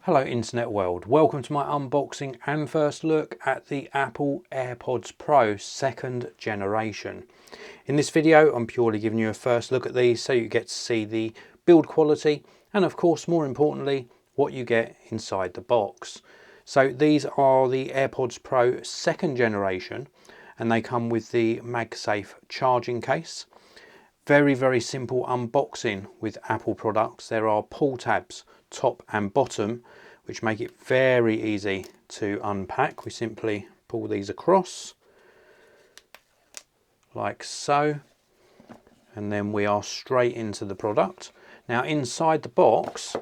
Hello internet world, welcome to my unboxing and first look at the Apple AirPods Pro 2nd generation. In this video I'm purely giving you a first look at these so you get to see the build quality and of course more importantly what you get inside the box. So these are the AirPods Pro 2nd generation and they come with the MagSafe charging case. Very simple unboxing with Apple products. There are pull tabs top and bottom which make it very easy to unpack. We simply pull these across like so and then we are straight into the product. Now inside the box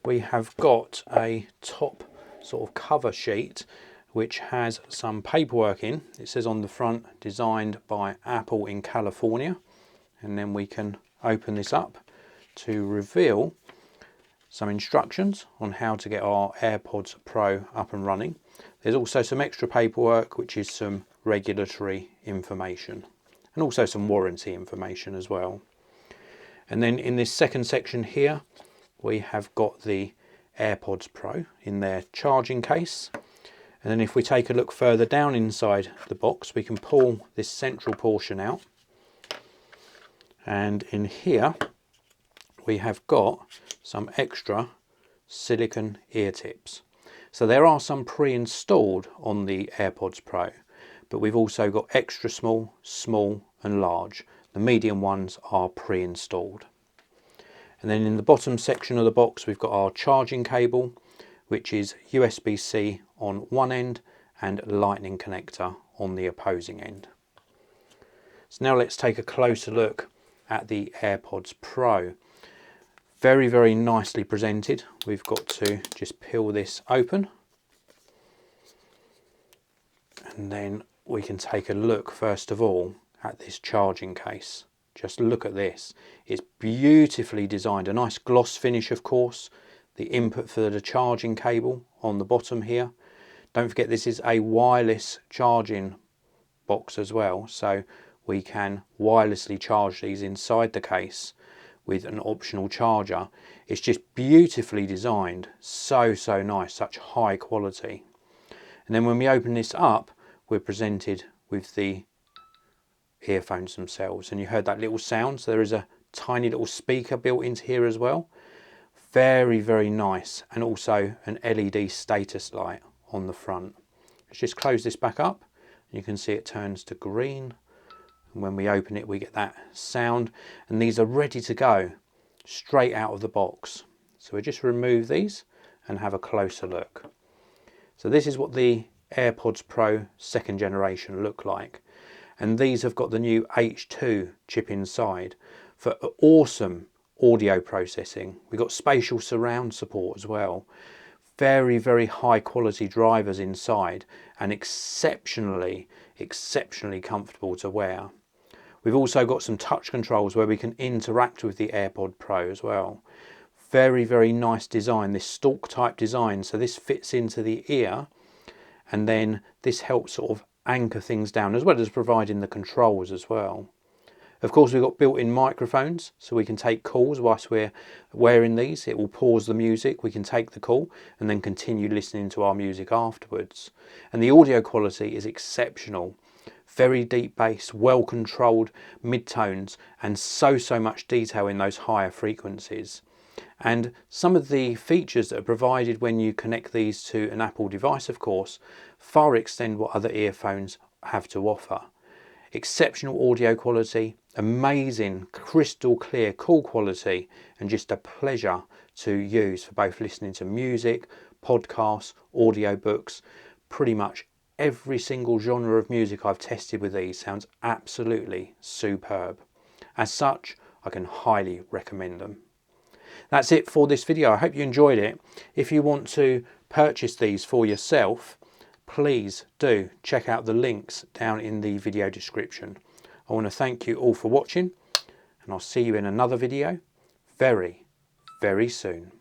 we have got a top sort of cover sheet which has some paperwork in. It says on the front designed by Apple in California, and then we can open this up to reveal some instructions on how to get our AirPods Pro up and running. There's also some extra paperwork which is some regulatory information and also some warranty information as well. And then in this second section here we have got the AirPods Pro in their charging case, and then if we take a look further down inside the box we can pull this central portion out, and in here we have got some extra silicone ear tips. So there are some pre-installed on the AirPods Pro, but we've also got extra small, small and large. The medium ones are pre-installed. And then in the bottom section of the box we've got our charging cable, which is USB-C on one end and lightning connector on the opposing end. So now let's take a closer look at the AirPods Pro. Very nicely presented. We've got to just peel this open and then we can take a look first of all at this charging case. Just look at this. It's beautifully designed, a nice gloss finish of course, the input for the charging cable on the bottom here. Don't forget this is a wireless charging box as well, so we can wirelessly charge these inside the case with an optional charger. It's just beautifully designed, so nice, such high quality. And then when we open this up we're presented with the earphones themselves, and you heard that little sound, so there is a tiny little speaker built into here as well. Very nice, and also an LED status light on the front. Let's just close this back up. You can see it turns to green. When we open it we get that sound, and these are ready to go straight out of the box. So we just remove these and have a closer look. So this is what the AirPods Pro 2nd generation look like, and these have got the new H2 chip inside for awesome audio processing. We've got spatial surround support as well. Very high quality drivers inside and exceptionally comfortable to wear. We've also got some touch controls where we can interact with the AirPod Pro as well. Very nice design, this stalk type design, so this fits into the ear and then this helps sort of anchor things down as well as providing the controls as well. Of course we've got built-in microphones so we can take calls whilst we're wearing these. It will pause the music, we can take the call and then continue listening to our music afterwards. And the audio quality is exceptional. Very deep bass, well controlled midtones and so much detail in those higher frequencies. And some of the features that are provided when you connect these to an Apple device of course far extend what other earphones have to offer. Exceptional audio quality, amazing crystal clear call quality, and just a pleasure to use for both listening to music, podcasts, audiobooks. Pretty much every single genre of music I've tested with these sounds absolutely superb. As such, I can highly recommend them. That's it for this video. I hope you enjoyed it. If you want to purchase these for yourself, please do check out the links down in the video description. I want to thank you all for watching, and I'll see you in another video very soon.